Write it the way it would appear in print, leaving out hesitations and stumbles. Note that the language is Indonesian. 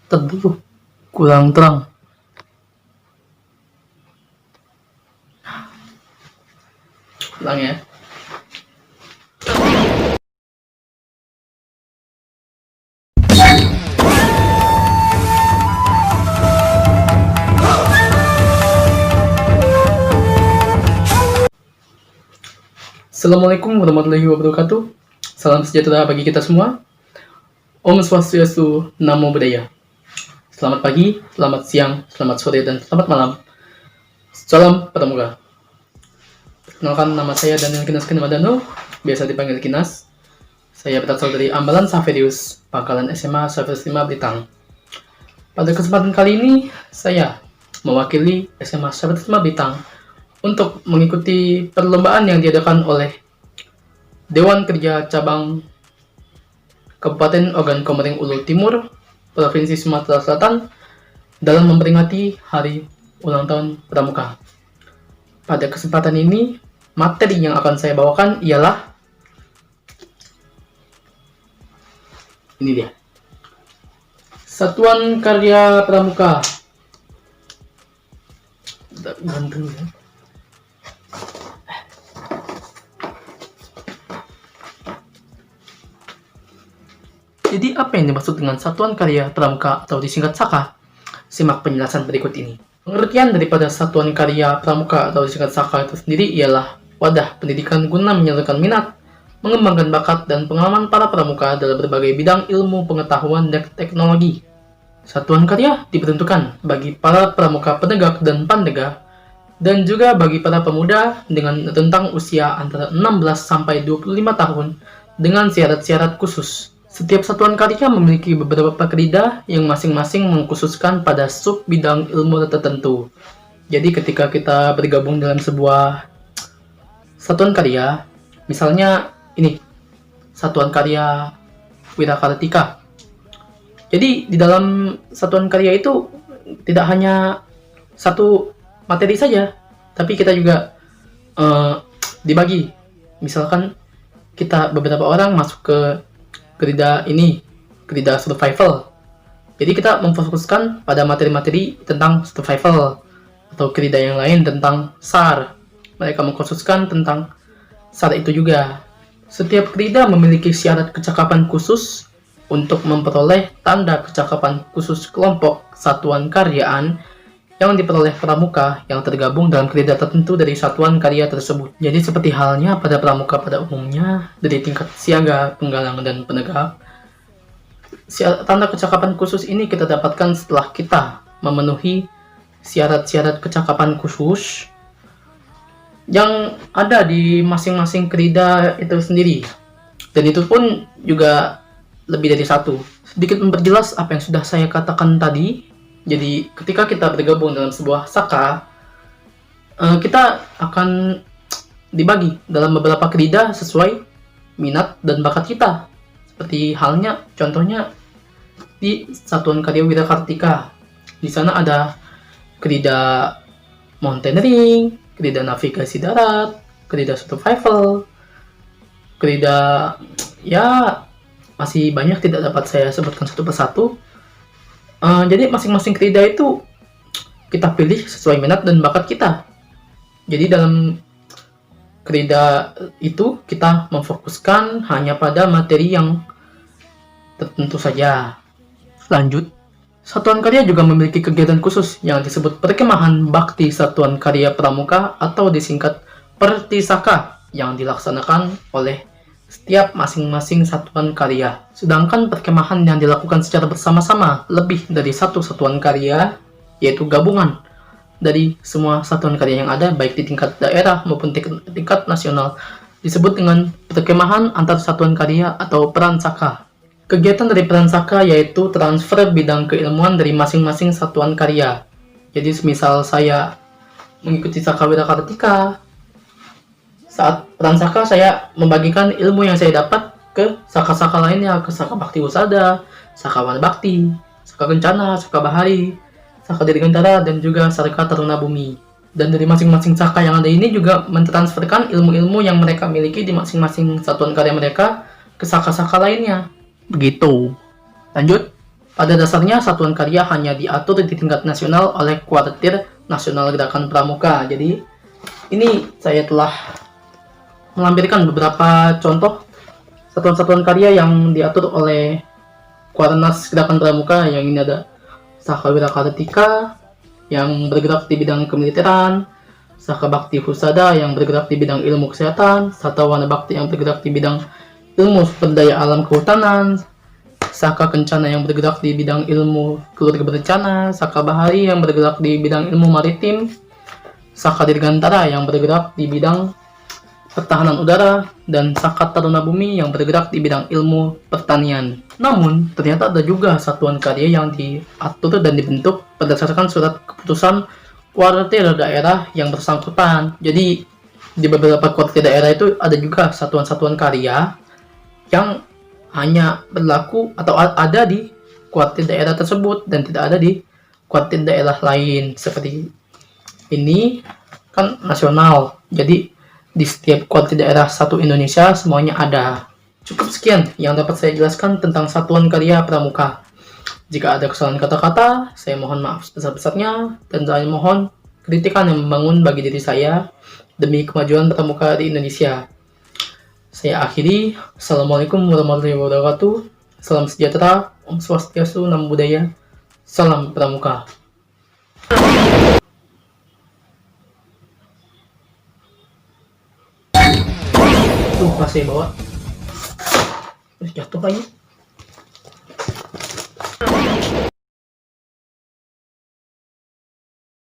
Teduh, kurang terang. Ulang ya. Assalamualaikum warahmatullahi wabarakatuh. Salam sejahtera bagi kita semua. Om Swastiastu, Namo Buddhaya. Selamat pagi, selamat siang, selamat sore, dan selamat malam. Salam Pramuka. Perkenalkan, nama saya Daniel Kinas Kinemadano, biasa dipanggil Kinas. Saya berasal dari Ambalan Saverius, Pangkalan SMA Saverius 5 Blitar. Pada kesempatan kali ini, saya mewakili SMA Saverius 5 Blitar untuk mengikuti perlombaan yang diadakan oleh Dewan Kerja Cabang Kabupaten Ogan Komering Ulu Timur, Provinsi Sumatera Selatan, dalam memperingati Hari Ulang Tahun Pramuka. Pada kesempatan ini, materi yang akan saya bawakan ialah ini dia. Satuan Karya Pramuka. Ganteng ya. Jadi apa yang dimaksud dengan Satuan Karya Pramuka atau disingkat SAKA? Simak penjelasan berikut ini. Pengertian daripada Satuan Karya Pramuka atau disingkat SAKA itu sendiri ialah wadah pendidikan guna menyalurkan minat, mengembangkan bakat dan pengalaman para pramuka dalam berbagai bidang ilmu, pengetahuan, dan teknologi. Satuan karya diperuntukkan bagi para pramuka penegak dan pandega, dan juga bagi para pemuda dengan rentang usia antara 16 sampai 25 tahun dengan syarat-syarat khusus. Setiap satuan karya memiliki beberapa krida yang masing-masing mengkhususkan pada sub bidang ilmu tertentu. Jadi ketika kita bergabung dalam sebuah satuan karya, misalnya ini, Satuan Karya Wirakartika. Jadi di dalam satuan karya itu tidak hanya satu materi saja, tapi kita juga dibagi. Misalkan kita beberapa orang masuk ke krida ini, krida survival. Jadi kita memfokuskan pada materi-materi tentang survival, atau krida yang lain tentang SAR. Mereka mengkhususkan tentang SAR itu juga. Setiap krida memiliki syarat kecakapan khusus untuk memperoleh tanda kecakapan khusus kelompok satuan karyaan yang diperoleh pramuka yang tergabung dalam krida tertentu dari satuan karya tersebut. Jadi seperti halnya pada pramuka pada umumnya, dari tingkat siaga, penggalang, dan penegak, tanda kecakapan khusus ini kita dapatkan setelah kita memenuhi syarat-syarat kecakapan khusus yang ada di masing-masing krida itu sendiri. Dan itu pun juga lebih dari satu. Sedikit memperjelas apa yang sudah saya katakan tadi. Jadi ketika kita bergabung dalam sebuah SAKA, kita akan dibagi dalam beberapa krida sesuai minat dan bakat kita. Seperti halnya, contohnya di Satuan Karya Wirakartika. Di sana ada krida mountaineering, krida navigasi darat, krida survival, krida ya masih banyak, tidak dapat saya sebutkan satu persatu. Jadi masing-masing krida itu kita pilih sesuai minat dan bakat kita. Jadi dalam krida itu kita memfokuskan hanya pada materi yang tertentu saja. Lanjut, Satuan Karya juga memiliki kegiatan khusus yang disebut Perkemahan Bakti Satuan Karya Pramuka atau disingkat Pertisaka yang dilaksanakan oleh setiap masing-masing satuan karya. Sedangkan perkemahan yang dilakukan secara bersama-sama lebih dari satu satuan karya, yaitu gabungan dari semua satuan karya yang ada, baik di tingkat daerah maupun tingkat nasional, disebut dengan perkemahan antar satuan karya atau Peransaka. Kegiatan dari Peransaka yaitu transfer bidang keilmuan dari masing-masing satuan karya. Jadi semisal saya mengikuti Saka Wirakartika, saat Peransaka saya membagikan ilmu yang saya dapat ke saka-saka lainnya, ke Saka Bakti Usada, Saka Wana Bakti, Saka Kencana, Saka Bahari, Saka Dirgantara, dan juga Saka Taruna Bumi. Dan dari masing-masing saka yang ada ini juga mentransferkan ilmu-ilmu yang mereka miliki di masing-masing satuan karya mereka ke saka-saka lainnya. Begitu. Lanjut. Pada dasarnya, satuan karya hanya diatur di tingkat nasional oleh Kuartir Nasional Gerakan Pramuka. Jadi, ini saya telah melampirkan beberapa contoh satuan-satuan karya yang diatur oleh Kuarnas Gerakan Pramuka. Yang ini ada Saka Wira Kartika yang bergerak di bidang kemiliteran, Saka Bakti Husada yang bergerak di bidang ilmu kesehatan, Satawana Bakti yang bergerak di bidang ilmu sumber daya alam kehutanan, Saka Kencana yang bergerak di bidang ilmu keluarga berencana, Saka Bahari yang bergerak di bidang ilmu maritim, Saka Dirgantara yang bergerak di bidang pertahanan udara, dan Saka Taruna Bumi yang bergerak di bidang ilmu pertanian. Namun, ternyata ada juga satuan karya yang diatur dan dibentuk berdasarkan surat keputusan kuartir daerah yang bersangkutan. Jadi, di beberapa kuartir daerah itu ada juga satuan-satuan karya yang hanya berlaku atau ada di kuartir daerah tersebut dan tidak ada di kuartir daerah lain. Seperti ini kan nasional, jadi di setiap kuartir daerah satu Indonesia semuanya ada. Cukup sekian yang dapat saya jelaskan tentang satuan karya pramuka. Jika ada kesalahan kata-kata, saya mohon maaf sebesar-besarnya, dan saya mohon kritikan yang membangun bagi diri saya demi kemajuan pramuka di Indonesia. Saya akhiri. Assalamualaikum warahmatullahi wabarakatuh. Salam sejahtera, Om Swastiastu, Namo Buddhaya, salam pramuka. Lupa saya bawa. Jatuh kayaknya.